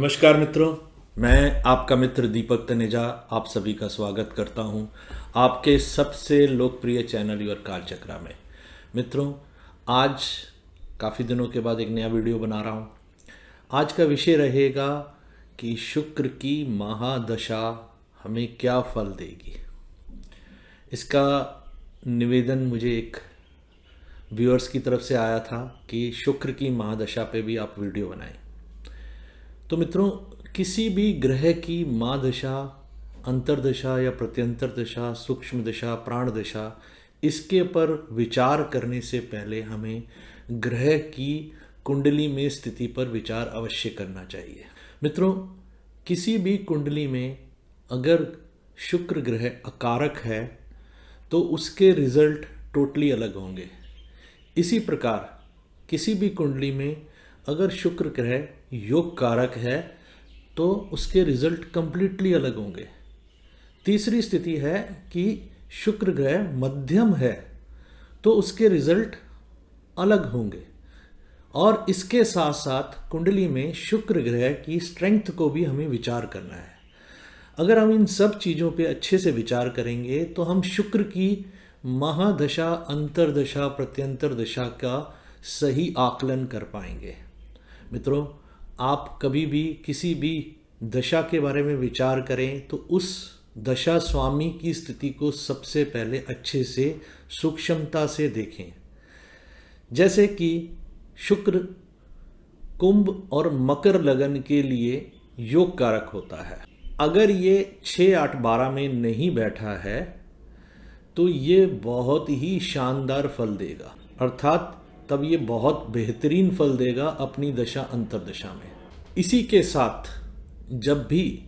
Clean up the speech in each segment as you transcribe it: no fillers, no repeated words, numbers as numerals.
नमस्कार मित्रों। मैं आपका मित्र दीपक तनेजा आप सभी का स्वागत करता हूं आपके सबसे लोकप्रिय चैनल योर कालचक्र में। मित्रों, आज काफ़ी दिनों के बाद एक नया वीडियो बना रहा हूं। आज का विषय रहेगा कि शुक्र की महादशा हमें क्या फल देगी। इसका निवेदन मुझे एक व्यूअर्स की तरफ से आया था कि शुक्र की महादशा पे भी आप वीडियो बनाएं। तो मित्रों, किसी भी ग्रह की महादशा, अंतर्दशा या प्रत्यंतर दशा, सूक्ष्म दशा, प्राण दशा, इसके पर विचार करने से पहले हमें ग्रह की कुंडली में स्थिति पर विचार अवश्य करना चाहिए। मित्रों, किसी भी कुंडली में अगर शुक्र ग्रह अकारक है तो उसके रिजल्ट टोटली अलग होंगे। इसी प्रकार किसी भी कुंडली में अगर शुक्र ग्रह योग कारक है तो उसके रिजल्ट कंप्लीटली अलग होंगे। तीसरी स्थिति है कि शुक्र ग्रह मध्यम है तो उसके रिजल्ट अलग होंगे। और इसके साथ साथ कुंडली में शुक्र ग्रह की स्ट्रेंथ को भी हमें विचार करना है। अगर हम इन सब चीज़ों पे अच्छे से विचार करेंगे तो हम शुक्र की महादशा, अंतर्दशा, प्रत्यंतर दशा का सही आकलन कर पाएंगे। मित्रों, आप कभी भी किसी भी दशा के बारे में विचार करें तो उस दशा स्वामी की स्थिति को सबसे पहले अच्छे से सूक्ष्मता से देखें। जैसे कि शुक्र कुंभ और मकर लगन के लिए योग कारक होता है। अगर ये 6, 8, 12 में नहीं बैठा है तो ये बहुत ही शानदार फल देगा, अर्थात तब ये बहुत बेहतरीन फल देगा अपनी दशा अंतर्दशा में। इसी के साथ जब भी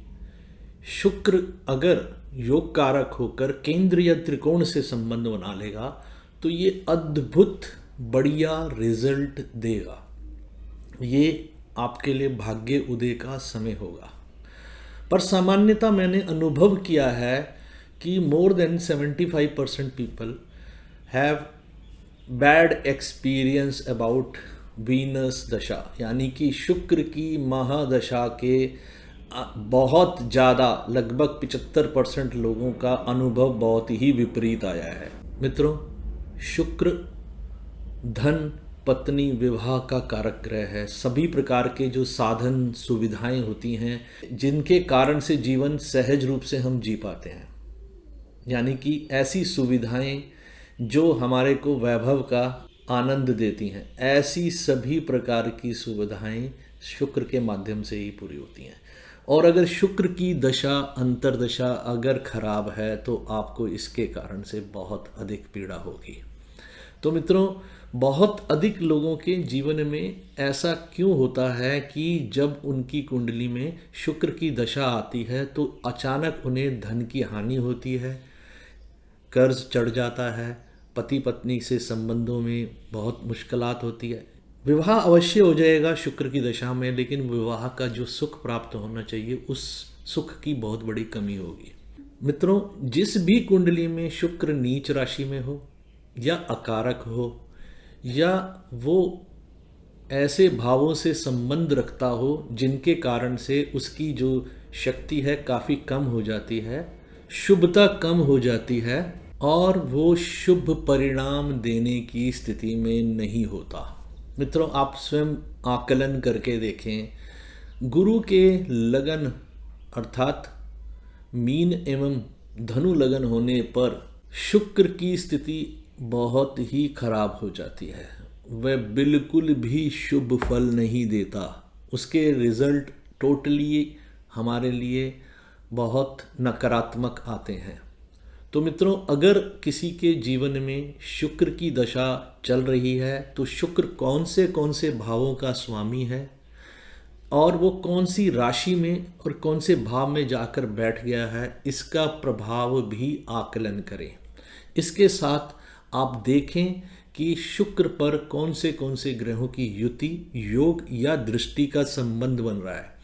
शुक्र अगर योग कारक होकर केंद्र या त्रिकोण से संबंध बना लेगा तो ये अद्भुत बढ़िया रिजल्ट देगा। ये आपके लिए भाग्य उदय का समय होगा। पर सामान्यतः मैंने अनुभव किया है कि more than 75% people have bad experience about Venus दशा, यानी कि शुक्र की महादशा के बहुत ज़्यादा लगभग 75% लोगों का अनुभव बहुत ही विपरीत आया है। मित्रों, शुक्र धन, पत्नी, विवाह का कारक ग्रह है। सभी प्रकार के जो साधन सुविधाएं होती हैं जिनके कारण से जीवन सहज रूप से हम जी पाते हैं, यानी कि ऐसी सुविधाएं जो हमारे को वैभव का आनंद देती हैं, ऐसी सभी प्रकार की सुविधाएं शुक्र के माध्यम से ही पूरी होती हैं। और अगर शुक्र की दशा, अंतर्दशा अगर खराब है तो आपको इसके कारण से बहुत अधिक पीड़ा होगी। तो मित्रों, बहुत अधिक लोगों के जीवन में ऐसा क्यों होता है कि जब उनकी कुंडली में शुक्र की दशा आती है तो अचानक उन्हें धन की हानि होती है, कर्ज चढ़ जाता है, पति पत्नी से संबंधों में बहुत मुश्किलात होती है। विवाह अवश्य हो जाएगा शुक्र की दशा में, लेकिन विवाह का जो सुख प्राप्त होना चाहिए उस सुख की बहुत बड़ी कमी होगी। मित्रों, जिस भी कुंडली में शुक्र नीच राशि में हो या अकारक हो या वो ऐसे भावों से संबंध रखता हो जिनके कारण से उसकी जो शक्ति है काफ़ी कम हो जाती है, शुभता कम हो जाती है और वो शुभ परिणाम देने की स्थिति में नहीं होता। मित्रों, आप स्वयं आकलन करके देखें। गुरु के लगन अर्थात मीन एवं धनु लगन होने पर शुक्र की स्थिति बहुत ही खराब हो जाती है। वह बिल्कुल भी शुभ फल नहीं देता। उसके रिजल्ट टोटली हमारे लिए बहुत नकारात्मक आते हैं। तो मित्रों, अगर किसी के जीवन में शुक्र की दशा चल रही है तो शुक्र कौन से भावों का स्वामी है और वो कौन सी राशि में और कौन से भाव में जाकर बैठ गया है, इसका प्रभाव भी आकलन करें। इसके साथ आप देखें कि शुक्र पर कौन से ग्रहों की युति, योग या दृष्टि का संबंध बन रहा है।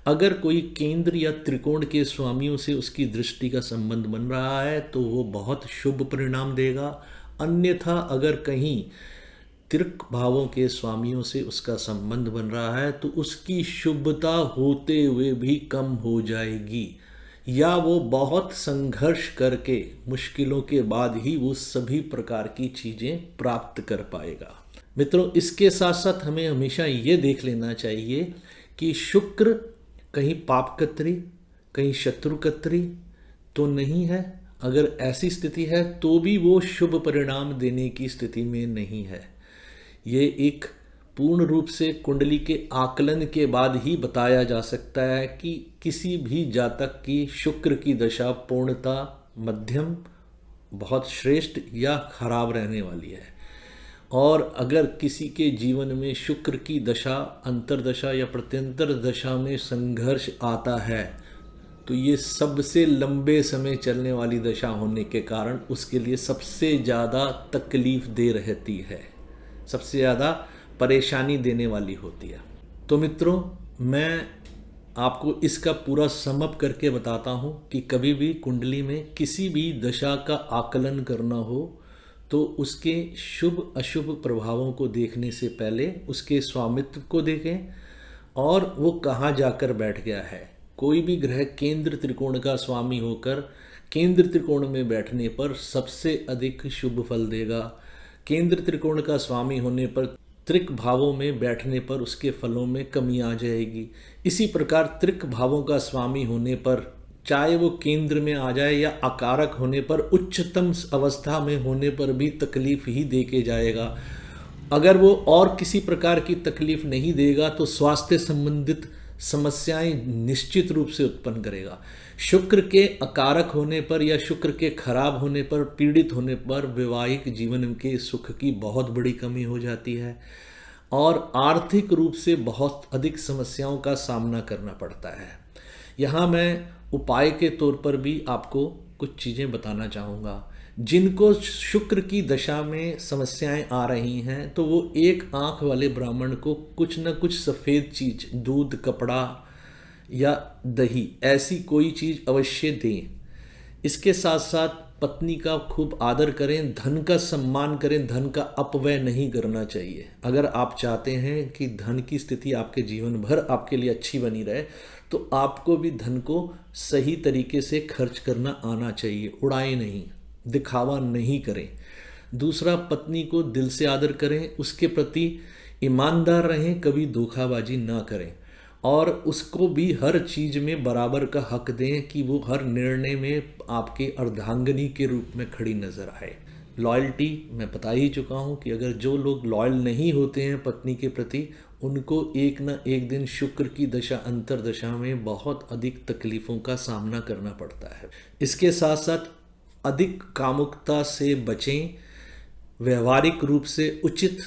अगर कोई केंद्र या त्रिकोण के स्वामियों से उसकी दृष्टि का संबंध बन रहा है तो वो बहुत शुभ परिणाम देगा। अन्यथा अगर कहीं तिर्क भावों के स्वामियों से उसका संबंध बन रहा है तो उसकी शुभता होते हुए भी कम हो जाएगी, या वो बहुत संघर्ष करके मुश्किलों के बाद ही वो सभी प्रकार की चीज़ें प्राप्त कर पाएगा। मित्रों, इसके साथ साथ हमें हमेशा ये देख लेना चाहिए कि शुक्र कहीं पापकत्री, कहीं शत्रुकत्री तो नहीं है। अगर ऐसी स्थिति है तो भी वो शुभ परिणाम देने की स्थिति में नहीं है। ये एक पूर्ण रूप से कुंडली के आकलन के बाद ही बताया जा सकता है कि किसी भी जातक की शुक्र की दशा पूर्णता मध्यम, बहुत श्रेष्ठ या खराब रहने वाली है। और अगर किसी के जीवन में शुक्र की दशा अंतर्दशा या प्रत्यंतर दशा में संघर्ष आता है तो ये सबसे लंबे समय चलने वाली दशा होने के कारण उसके लिए सबसे ज़्यादा तकलीफ दे रहती है, सबसे ज़्यादा परेशानी देने वाली होती है। तो मित्रों, मैं आपको इसका पूरा समअप करके बताता हूँ कि कभी भी कुंडली में किसी भी दशा का आकलन करना हो तो उसके शुभ अशुभ प्रभावों को देखने से पहले उसके स्वामित्व को देखें और वो कहाँ जाकर बैठ गया है। कोई भी ग्रह केंद्र त्रिकोण का स्वामी होकर केंद्र त्रिकोण में बैठने पर सबसे अधिक शुभ फल देगा। केंद्र त्रिकोण का स्वामी होने पर त्रिक भावों में बैठने पर उसके फलों में कमी आ जाएगी। इसी प्रकार त्रिक भावों का स्वामी होने पर चाहे वो केंद्र में आ जाए या अकारक होने पर उच्चतम अवस्था में होने पर भी तकलीफ ही दे के जाएगा। अगर वो और किसी प्रकार की तकलीफ नहीं देगा तो स्वास्थ्य संबंधित समस्याएं निश्चित रूप से उत्पन्न करेगा। शुक्र के अकारक होने पर या शुक्र के खराब होने पर, पीड़ित होने पर वैवाहिक जीवन के सुख की बहुत बड़ी कमी हो जाती है और आर्थिक रूप से बहुत अधिक समस्याओं का सामना करना पड़ता है। यहाँ मैं उपाय के तौर पर भी आपको कुछ चीज़ें बताना चाहूँगा। जिनको शुक्र की दशा में समस्याएं आ रही हैं तो वो एक आँख वाले ब्राह्मण को कुछ न कुछ सफ़ेद चीज़, दूध, कपड़ा या दही, ऐसी कोई चीज़ अवश्य दें। इसके साथ साथ पत्नी का खूब आदर करें, धन का सम्मान करें, धन का अपव्यय नहीं करना चाहिए। अगर आप चाहते हैं कि धन की स्थिति आपके जीवन भर आपके लिए अच्छी बनी रहे तो आपको भी धन को सही तरीके से खर्च करना आना चाहिए, उड़ाए नहीं, दिखावा नहीं करें। दूसरा, पत्नी को दिल से आदर करें, उसके प्रति ईमानदार रहें, कभी धोखाबाजी ना करें और उसको भी हर चीज़ में बराबर का हक दें कि वो हर निर्णय में आपके अर्धांगिनी के रूप में खड़ी नज़र आए। लॉयल्टी मैं बता ही चुका हूँ कि अगर जो लोग लॉयल नहीं होते हैं पत्नी के प्रति, उनको एक न एक दिन शुक्र की दशा अंतर्दशा में बहुत अधिक तकलीफ़ों का सामना करना पड़ता है। इसके साथ साथ अधिक कामुकता से बचें, व्यवहारिक रूप से उचित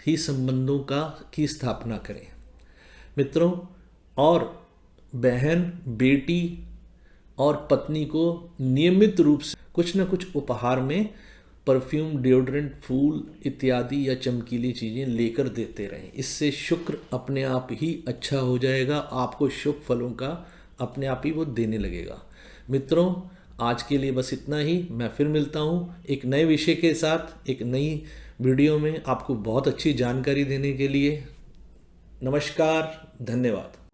ही संबंधों की स्थापना करें। मित्रों, और बहन, बेटी और पत्नी को नियमित रूप से कुछ न कुछ उपहार में परफ्यूम, डिओड्रेंट, फूल इत्यादि या चमकीली चीज़ें लेकर देते रहें। इससे शुक्र अपने आप ही अच्छा हो जाएगा, आपको शुभ फलों का अपने आप ही वो देने लगेगा। मित्रों, आज के लिए बस इतना ही। मैं फिर मिलता हूँ एक नए विषय के साथ, एक नई वीडियो में आपको बहुत अच्छी जानकारी देने के लिए। नमस्कार, धन्यवाद।